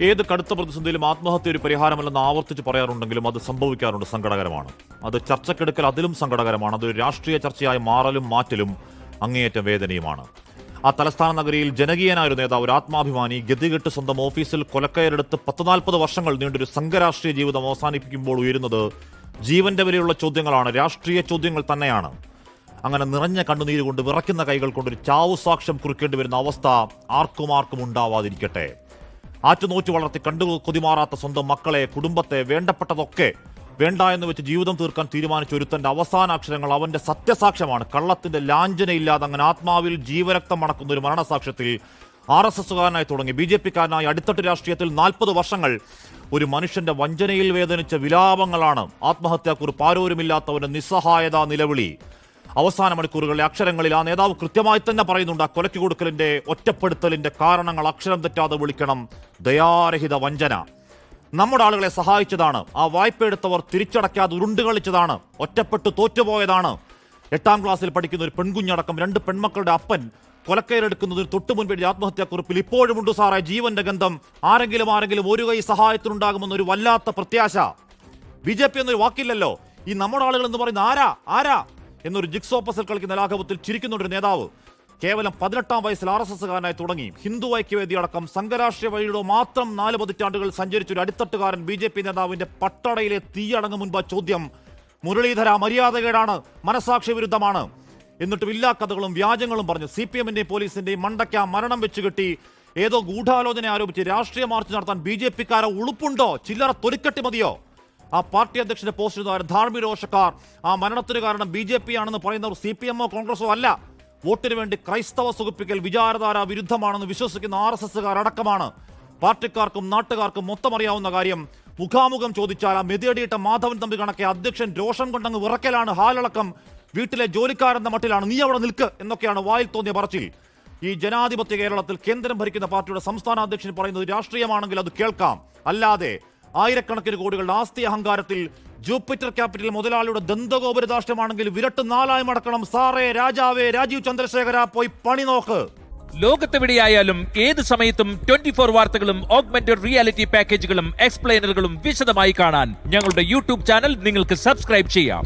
ഏത് കടുത്ത പ്രതിസന്ധിയിലും ആത്മഹത്യ ഒരു പരിഹാരമല്ലെന്ന് ആവർത്തിച്ച് പറയാറുണ്ടെങ്കിലും അത് സംഭവിക്കാറുണ്ട്. സങ്കടകരമാണ്. അത് ചർച്ചക്കെടുക്കൽ അതിലും സങ്കടകരമാണ്. അത് രാഷ്ട്രീയ ചർച്ചയായി മാറലും മാറ്റലും അങ്ങേയറ്റം വേദനയുമാണ്. ആ തലസ്ഥാന നഗരിയിൽ ജനകീയനായ ഒരു നേതാവ്, ഒരു ആത്മാഭിമാനി, ഗതികെട്ട് സ്വന്തം ഓഫീസിൽ കൊലക്കയറെടുത്ത് 40 വർഷങ്ങൾ നീണ്ടൊരു സംഘരാഷ്ട്രീയ ജീവിതം അവസാനിപ്പിക്കുമ്പോൾ ഉയരുന്നത് ജീവന്റെ വരെയുള്ള ചോദ്യങ്ങളാണ്, രാഷ്ട്രീയ ചോദ്യങ്ങൾ തന്നെയാണ്. അങ്ങനെ നിറഞ്ഞ കണ്ണുനീര് കൊണ്ട് വിറയ്ക്കുന്ന കൈകൾ കൊണ്ടൊരു ചാവു സാക്ഷ്യം കുറിക്കേണ്ടി വരുന്ന അവസ്ഥ ആർക്കും ഉണ്ടാവാതിരിക്കട്ടെ. ആറ്റുനോറ്റ് വളർത്തി കണ്ടു കൊതിമാറാത്ത സ്വന്തം മക്കളെ, കുടുംബത്തെ, വേണ്ടപ്പെട്ടതൊക്കെ വേണ്ട എന്ന് വെച്ച് ജീവിതം തീർക്കാൻ തീരുമാനിച്ച ഒരുത്തന്റെ അവസാന അക്ഷരങ്ങൾ അവന്റെ സത്യസാക്ഷ്യമാണ്. കള്ളത്തിന്റെ ലാഞ്ചനയില്ലാതെ അങ്ങനെ ആത്മാവിൽ ജീവരക്തം മണക്കുന്ന ഒരു മരണസാക്ഷ്യത്തിൽ RSSകാരനായി തുടങ്ങി BJPക്കാരനായി അടിത്തട്ട് രാഷ്ട്രീയത്തിൽ 40 വർഷങ്ങൾ ഒരു മനുഷ്യന്റെ വഞ്ചനയിൽ വേദനിച്ച വിലാപങ്ങളാണ് ആത്മഹത്യാക്കുറിപ്പ്. ആരോരുമില്ലാത്തവന്റെ നിസ്സഹായത നിലവിളി. അവസാന മണിക്കൂറുകളിലെ അക്ഷരങ്ങളിൽ ആ നേതാവ് കൃത്യമായി തന്നെ പറയുന്നുണ്ട്, ആ കൊലയ്ക്ക് കൊടുക്കലിന്റെ, ഒറ്റപ്പെടുത്തലിന്റെ കാരണങ്ങൾ അക്ഷരം തെറ്റാതെ വിളിക്കണം. ദയാരഹിത വഞ്ചന. നമ്മുടെ ആളുകളെ സഹായിച്ചതാണ്. ആ വായ്പ എടുത്തവർ തിരിച്ചടയ്ക്കാതെ ഉരുണ്ടുകളിച്ചതാണ്. ഒറ്റപ്പെട്ട് തോറ്റുപോയതാണ്. 8ാം ക്ലാസ്സിൽ പഠിക്കുന്ന ഒരു പെൺകുഞ്ഞടക്കം 2 പെൺമക്കളുടെ അപ്പൻ കൊലക്കയറെടുക്കുന്നതിന് തൊട്ടു മുൻപ് ആത്മഹത്യാക്കുറിപ്പിൽ ഇപ്പോഴുമുണ്ട് സാറേ ജീവന്റെ ഗന്ധം. ആരെങ്കിലും ഒരു കൈ സഹായത്തിനുണ്ടാകുമെന്നൊരു വല്ലാത്ത പ്രത്യാശ. BJP എന്നൊരു വാക്കില്ലല്ലോ. ഈ നമ്മുടെ ആളുകൾ എന്ന് പറയുന്ന ആരാ എന്നൊരു ജിക്സോ പസിൽ കളിക്കുന്ന ലാഘവത്തിൽ ചിരിക്കുന്നൊരു നേതാവ് കേവലം 18ാം വയസ്സിൽ RSSകാരനായി തുടങ്ങി ഹിന്ദു ഐക്യവേദി അടക്കം സംഘരാഷ്ട്രീയ വഴിയുടെ മാത്രം 4 പതിറ്റാണ്ടുകൾ സഞ്ചരിച്ചൊരു അടിത്തട്ടുകാരൻ BJP നേതാവിന്റെ പട്ടടയിലെ തീയടങ്ങും മുൻപ് ചോദ്യം, മുരളീധര മര്യാദകേടാണ്, മനസാക്ഷി വിരുദ്ധമാണ്. എന്നിട്ടും ഇല്ലാ കഥകളും വ്യാജങ്ങളും പറഞ്ഞ് CPMന്റെയും പോലീസിന്റെയും മണ്ടയ്ക്ക മരണം വെച്ചുകെട്ടി ഏതോ ഗൂഢാലോചന ആരോപിച്ച് രാഷ്ട്രീയ മാർച്ച് നടത്താൻ BJPക്കാരെ ഉളുപ്പുണ്ടോ? ചില്ലറ തൊലിക്കട്ടി മതിയോ? ആ പാർട്ടി അധ്യക്ഷന്റെ പോസ്റ്റിന് ധാർമ്മിക രോഷക്കാർ, ആ മരണത്തിന് കാരണം BJP ആണെന്ന് പറയുന്നവർ CPMോ കോൺഗ്രസോ അല്ല. വോട്ടിന് വേണ്ടി ക്രൈസ്തവ സുഖിപ്പിക്കൽ വിചാരധാര വിരുദ്ധമാണെന്ന് വിശ്വസിക്കുന്ന RSSകാരടക്കമാണ്. പാർട്ടിക്കാർക്കും നാട്ടുകാർക്കും മൊത്തം അറിയാവുന്ന കാര്യം. മുഖാമുഖം ചോദിച്ചാൽ ആ മെതിയടിയിട്ട മാധവൻ തമ്പി കണക്കെ അധ്യക്ഷൻ രോഷം കൊണ്ടങ്ങ് വിറക്കലാണ്. ഹാലടക്കം വീട്ടിലെ ജോലിക്കാരെന്ന മട്ടിലാണ്. നീ അവിടെ നിൽക്ക് എന്നൊക്കെയാണ് വായിൽ തോന്നിയ പറച്ചിൽ. ഈ ജനാധിപത്യ കേരളത്തിൽ കേന്ദ്രം ഭരിക്കുന്ന പാർട്ടിയുടെ സംസ്ഥാന അധ്യക്ഷൻ പറയുന്നത് രാഷ്ട്രീയമാണെങ്കിൽ അത് കേൾക്കാം. അല്ലാതെ ആയിരക്കണക്കിന് കോടികളുടെ ആസ്തി അഹങ്കാരത്തിൽ ജൂപ്പിറ്റർ ക്യാപിറ്റൽ മുതലാളിയുടെ ദന്തഗോപുര രാഷ്ട്രമാണെങ്കിൽ വിരട്ട് 4 മടക്കണം. സാറേ, രാജാവേ, രാജീവ് ചന്ദ്രശേഖര, പോയി പണി നോക്ക്. ലോകത്തെവിടെയായാലും ഏത് സമയത്തും 24 വാർത്തകളും ഓഗ്മെന്റഡ് റിയാലിറ്റി പാക്കേജുകളും എക്സ്പ്ലെയിനറുകളും വിശദമായി കാണാൻ ഞങ്ങളുടെ YouTube ചാനൽ നിങ്ങൾക്ക് സബ്സ്ക്രൈബ് ചെയ്യാം.